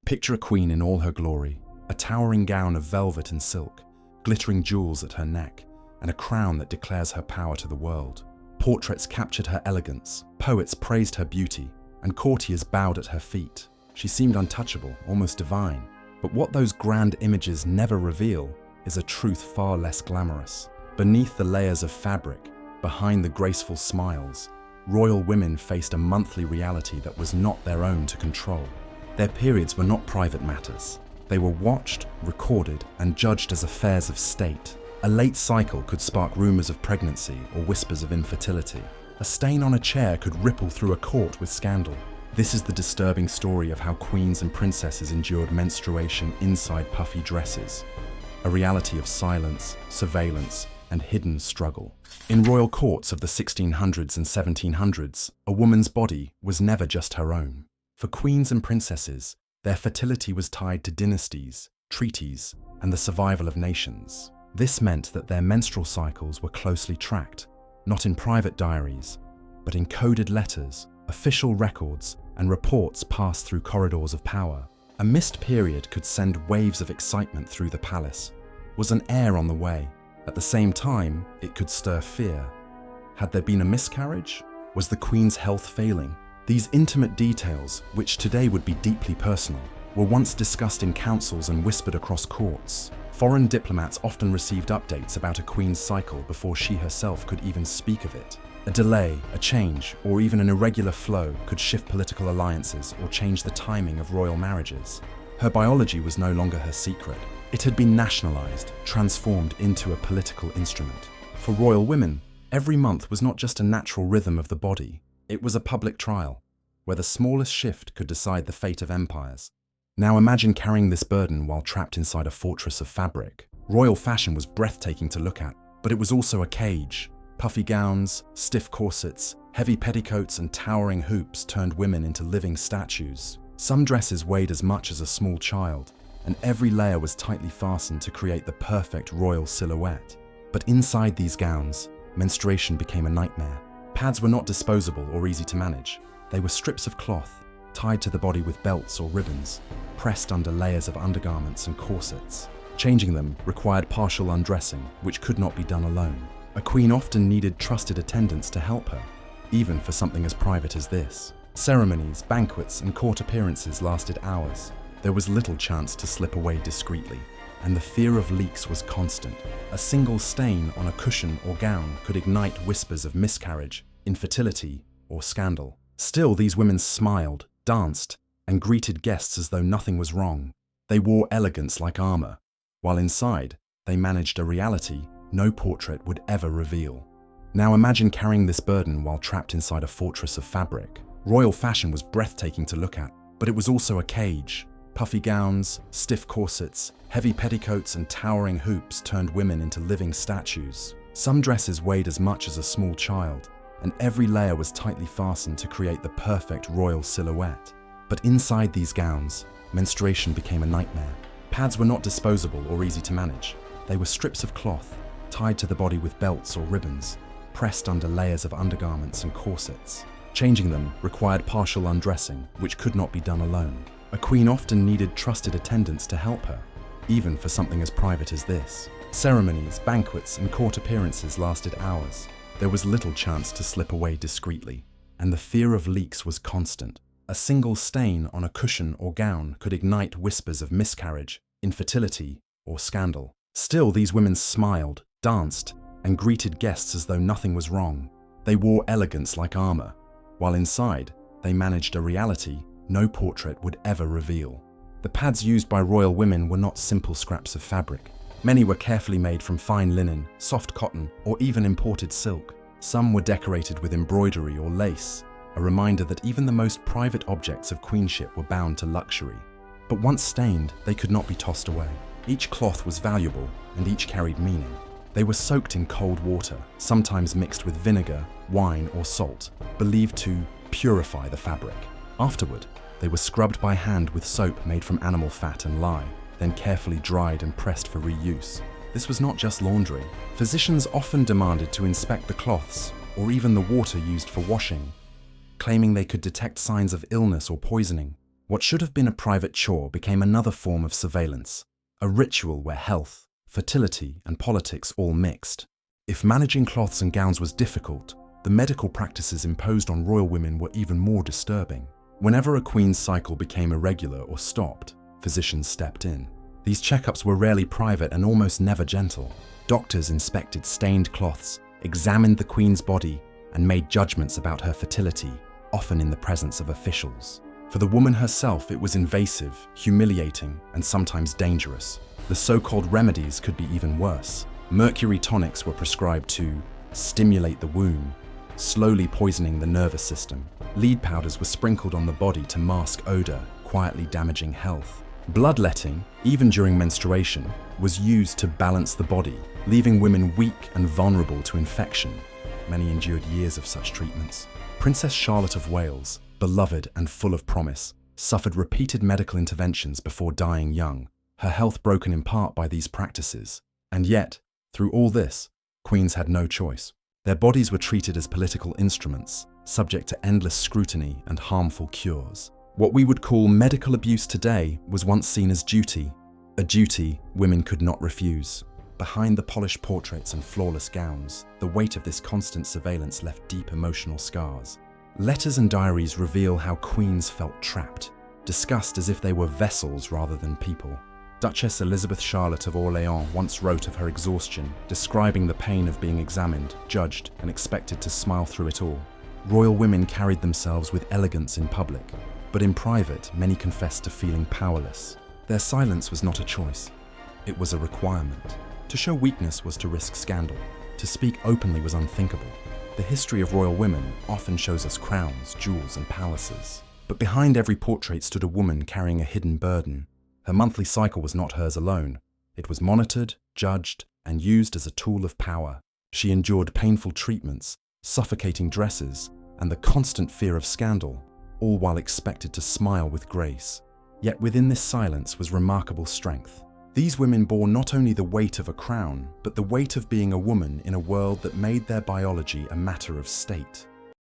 Picture a queen in all her glory, a towering gown of velvet and silk, glittering jewels at her neck, and a crown that declares her power to the world. Portraits captured her elegance, poets praised her beauty, and courtiers bowed at her feet. She seemed untouchable, almost divine. But what those grand images never reveal is a truth far less glamorous. Beneath the layers of fabric, behind the graceful smiles, royal women faced a monthly reality that was not their own to control. Their periods were not private matters. They were watched, recorded, and judged as affairs of state. A late cycle could spark rumors of pregnancy or whispers of infertility. A stain on a chair could ripple through a court with scandal. This is the disturbing story of how queens and princesses endured menstruation inside puffy dresses. A reality of silence, surveillance, and hidden struggle. In royal courts of the 1600s and 1700s, a woman's body was never just her own. For queens and princesses, their fertility was tied to dynasties, treaties, and the survival of nations. This meant that their menstrual cycles were closely tracked, not in private diaries, but in coded letters, official records, and reports passed through corridors of power. A missed period could send waves of excitement through the palace. Was an heir on the way? At the same time, it could stir fear. Had there been a miscarriage? Was the queen's health failing? These intimate details, which today would be deeply personal, were once discussed in councils and whispered across courts. Foreign diplomats often received updates about a queen's cycle before she herself could even speak of it. A delay, a change, or even an irregular flow could shift political alliances or change the timing of royal marriages. Her biology was no longer her secret. It had been nationalized, transformed into a political instrument. For royal women, every month was not just a natural rhythm of the body. It was a public trial, where the smallest shift could decide the fate of empires. Now imagine carrying this burden while trapped inside a fortress of fabric. Royal fashion was breathtaking to look at, but it was also a cage. Puffy gowns, stiff corsets, heavy petticoats, and towering hoops turned women into living statues. Some dresses weighed as much as a small child, and every layer was tightly fastened to create the perfect royal silhouette. But inside these gowns, menstruation became a nightmare. Pads were not disposable or easy to manage. They were strips of cloth, tied to the body with belts or ribbons, pressed under layers of undergarments and corsets. Changing them required partial undressing, which could not be done alone. A queen often needed trusted attendants to help her, even for something as private as this. Ceremonies, banquets, and court appearances lasted hours. There was little chance to slip away discreetly, and the fear of leaks was constant. A single stain on a cushion or gown could ignite whispers of miscarriage, infertility, or scandal. Still, these women smiled, danced, and greeted guests as though nothing was wrong. They wore elegance like armor, while inside, they managed a reality no portrait would ever reveal. Now imagine carrying this burden while trapped inside a fortress of fabric. Royal fashion was breathtaking to look at, but it was also a cage. Puffy gowns, stiff corsets, heavy petticoats, and towering hoops turned women into living statues. Some dresses weighed as much as a small child, and every layer was tightly fastened to create the perfect royal silhouette. But inside these gowns, menstruation became a nightmare. Pads were not disposable or easy to manage. They were strips of cloth, tied to the body with belts or ribbons, pressed under layers of undergarments and corsets. Changing them required partial undressing, which could not be done alone. A queen often needed trusted attendants to help her, even for something as private as this. Ceremonies, banquets, and court appearances lasted hours. There was little chance to slip away discreetly, and the fear of leaks was constant. A single stain on a cushion or gown could ignite whispers of miscarriage, infertility, or scandal. Still, these women smiled, danced, and greeted guests as though nothing was wrong. They wore elegance like armor, while inside, they managed a reality no portrait would ever reveal. The pads used by royal women were not simple scraps of fabric. Many were carefully made from fine linen, soft cotton, or even imported silk. Some were decorated with embroidery or lace, a reminder that even the most private objects of queenship were bound to luxury. But once stained, they could not be tossed away. Each cloth was valuable, and each carried meaning. They were soaked in cold water, sometimes mixed with vinegar, wine, or salt, believed to purify the fabric. Afterward, they were scrubbed by hand with soap made from animal fat and lye, then carefully dried and pressed for reuse. This was not just laundry. Physicians often demanded to inspect the cloths, or even the water used for washing, claiming they could detect signs of illness or poisoning. What should have been a private chore became another form of surveillance, a ritual where health, fertility, and politics all mixed. If managing cloths and gowns was difficult, the medical practices imposed on royal women were even more disturbing. Whenever a queen's cycle became irregular or stopped, physicians stepped in. These checkups were rarely private and almost never gentle. Doctors inspected stained cloths, examined the queen's body, and made judgments about her fertility, often in the presence of officials. For the woman herself, it was invasive, humiliating, and sometimes dangerous. The so-called remedies could be even worse. Mercury tonics were prescribed to stimulate the womb, slowly poisoning the nervous system. Lead powders were sprinkled on the body to mask odor, quietly damaging health. Bloodletting, even during menstruation, was used to balance the body, leaving women weak and vulnerable to infection. Many endured years of such treatments. Princess Charlotte of Wales, beloved and full of promise, suffered repeated medical interventions before dying young, her health broken in part by these practices. And yet, through all this, queens had no choice. Their bodies were treated as political instruments, subject to endless scrutiny and harmful cures. What we would call medical abuse today was once seen as duty, a duty women could not refuse. Behind the polished portraits and flawless gowns, the weight of this constant surveillance left deep emotional scars. Letters and diaries reveal how queens felt trapped, discussed as if they were vessels rather than people. Duchess Elizabeth Charlotte of Orléans once wrote of her exhaustion, describing the pain of being examined, judged, and expected to smile through it all. Royal women carried themselves with elegance in public, but in private, many confessed to feeling powerless. Their silence was not a choice. It was a requirement. To show weakness was to risk scandal. To speak openly was unthinkable. The history of royal women often shows us crowns, jewels, and palaces. But behind every portrait stood a woman carrying a hidden burden. Her monthly cycle was not hers alone. It was monitored, judged, and used as a tool of power. She endured painful treatments, suffocating dresses, and the constant fear of scandal, all while expected to smile with grace. Yet within this silence was remarkable strength. These women bore not only the weight of a crown, but the weight of being a woman in a world that made their biology a matter of state.